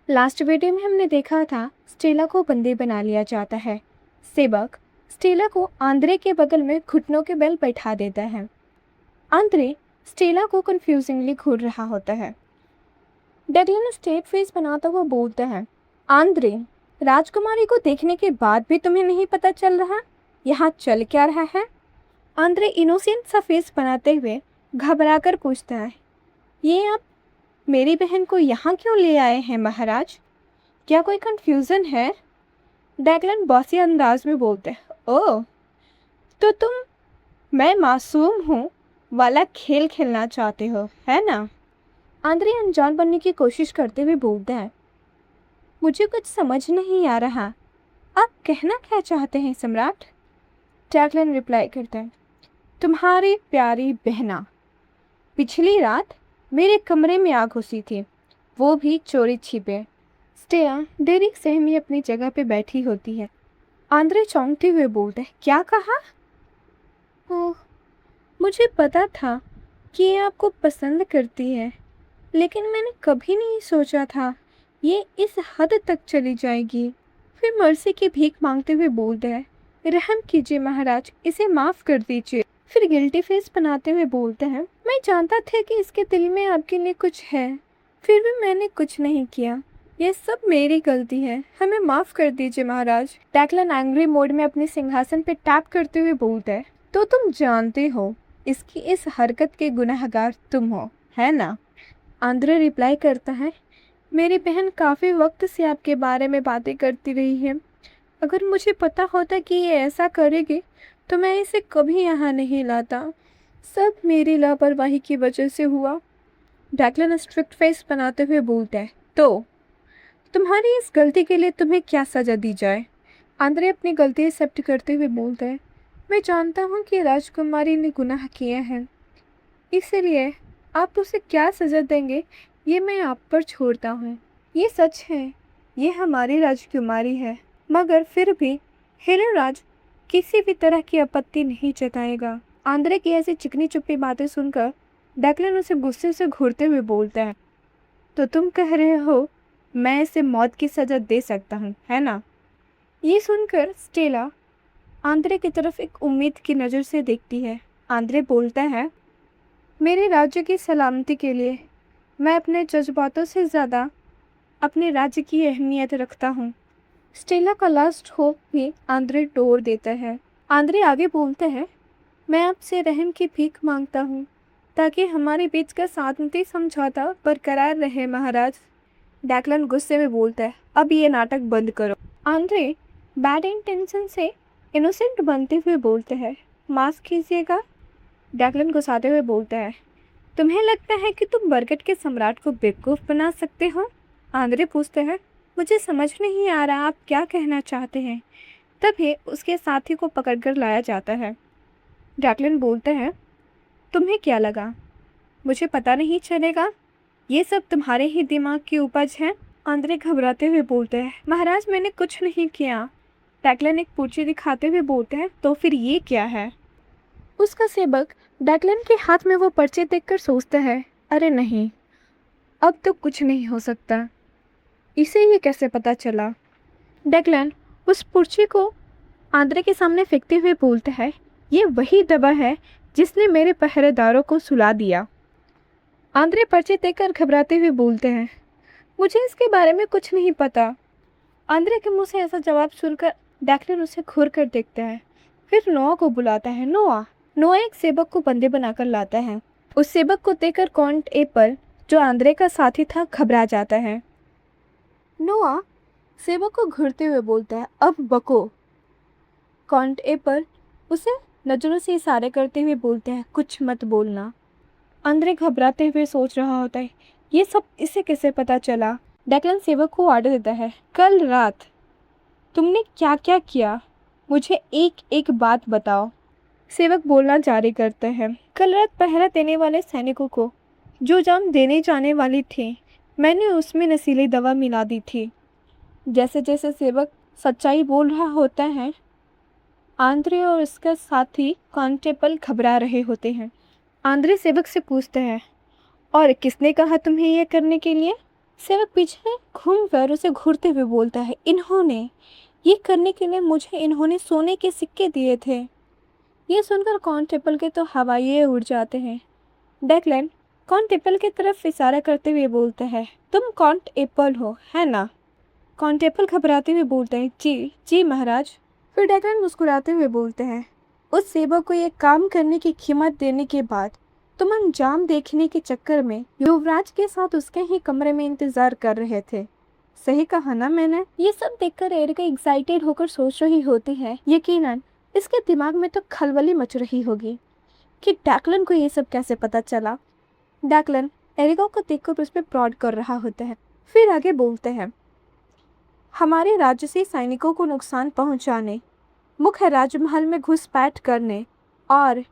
Last video में हमने देखा था स्टेला को बंदी बना लिया जाता है। सेवक स्टेला को आंद्रे के बगल में घुटनों के बल बैठा देता है। आंद्रे स्टेला को कंफ्यूजिंगली घूर रहा होता है। डगलन स्ट्रेट फेस बनाता हुआ बोलता है, आंद्रे, राजकुमारी को देखने के बाद भी तुम्हें नहीं पता चल रहा यहाँ चल क्या रहा है? आंद्रे इनोसेंट सा फेस बनाते हुए घबराकर पूछता है, ये आप मेरी बहन को यहाँ क्यों ले आए हैं महाराज? क्या कोई कंफ्यूजन है? डैगलन बॉसी अंदाज में बोलते हैं, ओह, तो तुम मैं मासूम हूँ वाला खेल खेलना चाहते हो, है ना? आंद्रे अनजान बनने की कोशिश करते हुए बोलता है, मुझे कुछ समझ नहीं आ रहा। आप कहना क्या चाहते हैं सम्राट? डैगलन रिप्लाई करता है, तुम्हारी प्यारी बहना पिछली रात मेरे कमरे में आग घुसी थी, वो भी चोरी छिपे। स्टेला देरी सहमी अपनी जगह पे बैठी होती है। आंद्रे चौंकते हुए बोलते हैं, क्या कहा? ओह, मुझे पता था कि ये आपको पसंद करती है, लेकिन मैंने कभी नहीं सोचा था ये इस हद तक चली जाएगी। फिर मर्सी की भीख मांगते हुए बोलते हैं, रहम कीजिए महाराज, इसे माफ़ कर दीजिए। फिर गिल्टी फेस बनाते हुए बोलते हैं, मैं जानता था कि इसके दिल में आपके लिए कुछ है, फिर भी मैंने कुछ नहीं किया। ये सब मेरी गलती है, हमें माफ़ कर दीजिए महाराज। डैगलन एंग्री मोड में अपने सिंहासन पे टैप करते हुए बोलता है, तो तुम जानते हो इसकी इस हरकत के गुनहगार तुम हो, है ना? आंद्रे रिप्लाई करता है, मेरी बहन काफ़ी वक्त से आपके बारे में बातें करती रही है। अगर मुझे पता होता कि ये ऐसा करेगी तो मैं इसे कभी यहाँ नहीं लाता। सब मेरी लापरवाही की वजह से हुआ। डैगलन स्ट्रिक्ट फेस बनाते हुए बोलता है, तो तुम्हारी इस गलती के लिए तुम्हें क्या सज़ा दी जाए? आंद्रे अपनी गलती एक्सेप्ट करते हुए बोलता है, मैं जानता हूँ कि राजकुमारी ने गुनाह किए हैं, इसलिए आप उसे क्या सज़ा देंगे ये मैं आप पर छोड़ता हूँ। ये सच है, ये हमारी राजकुमारी है, मगर फिर भी हिलराज किसी भी तरह की आपत्ति नहीं जताएगा। आंद्रे की ऐसी चिकनी चुप्पी बातें सुनकर डैगलन उसे गुस्से से घूरते हुए बोलता है, तो तुम कह रहे हो मैं इसे मौत की सज़ा दे सकता हूँ, है ना? ये सुनकर स्टेला आंद्रे की तरफ एक उम्मीद की नज़र से देखती है। आंद्रे बोलता है, मेरे राज्य की सलामती के लिए मैं अपने जज्बातों से ज़्यादा अपने राज्य की अहमियत रखता हूँ। स्टेला का लास्ट होप भी आंद्रे तोड़ देता है। आंद्रे आगे बोलते हैं, मैं आपसे रहम की भीख मांगता हूँ ताकि हमारे बीच का शांति समझौता बरकरार रहे महाराज। डैगलन गुस्से में बोलता है, अब ये नाटक बंद करो। आंद्रे बैड इंटेंशन से इनोसेंट बनते हुए बोलते हैं, माफ़ कीजिएगा। डैगलन गुस्साते हुए बोलता है, तुम्हें लगता है कि तुम बरगद के सम्राट को बेवकूफ़ बना सकते हो? आंद्रे पूछते हैं, मुझे समझ नहीं आ रहा आप क्या कहना चाहते हैं। तभी उसके साथी को पकड़कर लाया जाता है। डैगलन बोलते हैं, तुम्हें क्या लगा मुझे पता नहीं चलेगा? ये सब तुम्हारे ही दिमाग की उपज है। आंद्रे घबराते हुए बोलते हैं, महाराज मैंने कुछ नहीं किया। डैगलन एक पर्ची दिखाते हुए बोलते हैं, तो फिर ये क्या है? उसका सेवक डैगलन के हाथ में वो पर्चे देखकर सोचता है, अरे नहीं, अब तो कुछ नहीं हो सकता। इसे ये कैसे पता चला? डैगलन उस पर्ची को आंद्रे के सामने फेंकते हुए बोलता है, ये वही दवा है जिसने मेरे पहरेदारों को सुला दिया। आंद्रे पर्चे देखकर घबराते हुए बोलते हैं, मुझे इसके बारे में कुछ नहीं पता। आंद्रे के मुंह से ऐसा जवाब सुनकर डैगलन उसे घूर कर देखता है। फिर नोआ को बुलाता है। नोआ एक सेवक को बंदे बनाकर लाता है। उस सेवक को देखकर कॉन्ट एपल, जो आंद्रे का साथी था, घबरा जाता है। नोआ सेवक को घूरते हुए बोलता है, अब बको। कॉन्ट एपल उसे नजरों से इशारे करते हुए बोलते हैं, कुछ मत बोलना। आंद्रे घबराते हुए सोच रहा होता है, ये सब इसे कैसे पता चला? डैगलन सेवक को ऑर्डर देता है, कल रात तुमने क्या क्या किया, मुझे एक एक बात बताओ। सेवक बोलना जारी करते हैं, कल रात पहरा देने वाले सैनिकों को जो जाम देने जाने वाली थी, मैंने उसमें नशीली दवा मिला दी थी। जैसे जैसे सेवक सच्चाई बोल रहा होता है, आंद्रे और उसका साथी कांस्टेबल घबरा रहे होते हैं। आंद्रे सेवक से पूछते हैं, और किसने कहा तुम्हें यह करने के लिए? सेवक पीछे घूमकर उसे घूरते हुए बोलता है, इन्होंने ये करने के लिए मुझे इन्होंने सोने के सिक्के दिए थे। ये सुनकर कांस्टेबल के तो हवाइये उड़ जाते हैं। डेक्लन कांस्टेबल की तरफ इशारा करते हुए बोलता है, तुम कांस्टेबल हो है ना? कांस्टेबल घबराते हुए बोलते हैं, जी जी महाराज। फिर डेक्लन मुस्कुराते हुए बोलते हैं, उस सेवक को ये काम करने की कीमत देने के बाद तुम अंजाम देखने के चक्कर में युवराज के साथ उसके ही कमरे में इंतजार कर रहे थे। सही कहा ना मैंने? ये सब देखकर एरिका एक्साइटेड होकर सोच रही होती है, यकीनन इसके दिमाग में तो खलबली मच रही होगी कि डैक्लन को ये सब कैसे पता चला। डैक्लन एरिका को देखकर उस पर प्रॉड कर रहा होता है। फिर आगे बोलते हैं, हमारे राज्य से सैनिकों को नुकसान पहुंचाने, मुख्य राजमहल में घुसपैठ करने और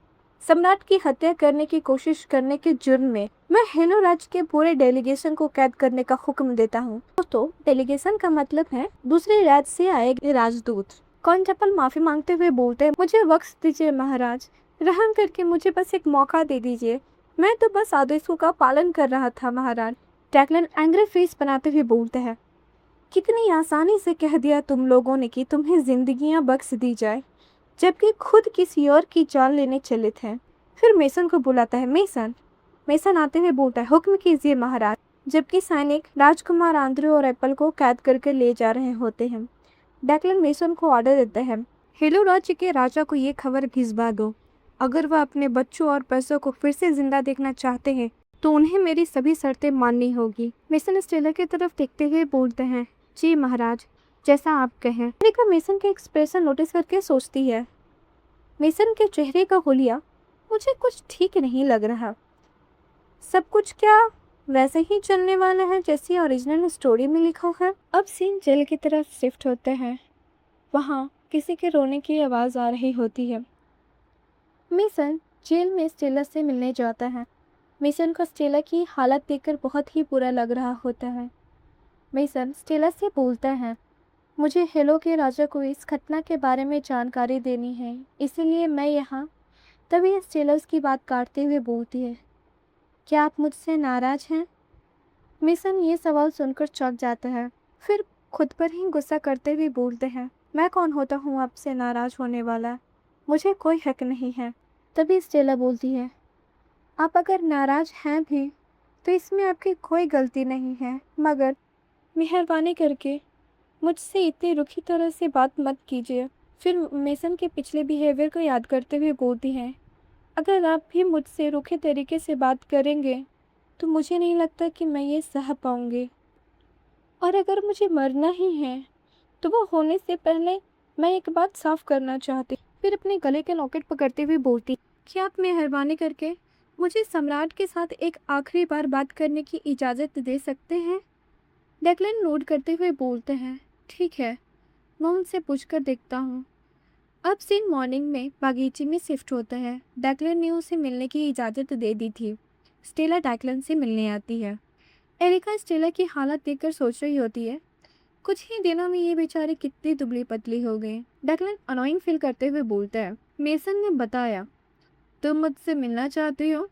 सम्राट की हत्या करने की कोशिश करने के जुर्म में मैं हेलो राज्य के पूरे डेलीगेशन को कैद करने का हुक्म देता हूँ। तो डेलीगेशन का मतलब है दूसरे राज्य से आए राजदूत। कांस्टेबल माफी मांगते हुए बोलते हैं, मुझे वक्त दीजिए महाराज, रहम करके मुझे बस एक मौका दे दीजिए, मैं तो बस आदेशों का पालन कर रहा था महाराज। डैक्लन एंग्री फेस बनाते हुए बोलते हैं, कितनी आसानी से कह दिया तुम लोगों ने कि तुम्हें जिंदगियां बख्श दी जाए, जबकि खुद किसी और की जान लेने चले थे। फिर मेसन को बुलाता है। मेसन मेसन आते हुए बोलता है, हुक्म कीजिए महाराज। जबकि सैनिक राजकुमार आंद्रे और एप्पल को कैद करके ले जा रहे होते हैं, डैक्लन मेसन को ऑर्डर देता है, हेलो राज्य के राजा को ये खबर भिजवा दो, अगर वह अपने बच्चों और पैसों को फिर से जिंदा देखना चाहते हैं तो उन्हें मेरी सभी शर्तें माननी होगी। मेसन स्टेलर की तरफ देखते हुए बोलते हैं, जी महाराज, जैसा आप कहें। एरिका मेसन के एक्सप्रेशन नोटिस करके सोचती है, मेसन के चेहरे का हुलिया मुझे कुछ ठीक नहीं लग रहा। सब कुछ क्या वैसे ही चलने वाला है जैसी ओरिजिनल स्टोरी में लिखा है? अब सीन जेल की तरफ शिफ्ट होते हैं। वहाँ किसी के रोने की आवाज़ आ रही होती है। मेसन जेल में स्टेला से मिलने जाता है। मेसन को स्टेला की हालत देखकर बहुत ही बुरा लग रहा होता है। मेसन स्टेला से बोलता है, मुझे हेलो के राजा को इस घटना के बारे में जानकारी देनी है, इसीलिए मैं यहाँ। तभी स्टेला उसकी बात काटते हुए बोलती है, क्या आप मुझसे नाराज़ हैं? मेसन ये सवाल सुनकर चौंक जाता है। फिर खुद पर ही गुस्सा करते हुए बोलते हैं, मैं कौन होता हूँ आपसे नाराज़ होने वाला? मुझे कोई हक नहीं है। तभी स्टेला बोलती है, आप अगर नाराज़ हैं भी तो इसमें आपकी कोई गलती नहीं है, मगर मेहरबानी करके मुझसे इतनी रुखी तरह से बात मत कीजिए। फिर मेसन के पिछले बिहेवियर को याद करते हुए बोलती हैं, अगर आप भी मुझसे रूखे तरीके से बात करेंगे तो मुझे नहीं लगता कि मैं ये सह पाऊँगी, और अगर मुझे मरना ही है तो वो होने से पहले मैं एक बात साफ करना चाहती। फिर अपने गले के लॉकेट पकड़ते हुए बोलती, क्या आप मेहरबानी करके मुझे सम्राट के साथ एक आखिरी बार बात करने की इजाज़त दे सकते हैं? डेक्लन नोट करते हुए बोलते हैं, ठीक है, मैं उनसे पूछकर देखता हूँ। अब सीन मॉर्निंग में बागीचे में शिफ्ट होता है। डेक्लन ने उसे मिलने की इजाज़त दे दी थी। स्टेला डेक्लन से मिलने आती है। एरिका स्टेला की हालत देखकर सोच रही होती है, कुछ ही दिनों में ये बेचारी कितनी दुबली पतली हो गई। डेक्लन अनोइंग फील करते हुए बोलता है, मेसन ने बताया तुम मुझसे मिलना चाहती हो?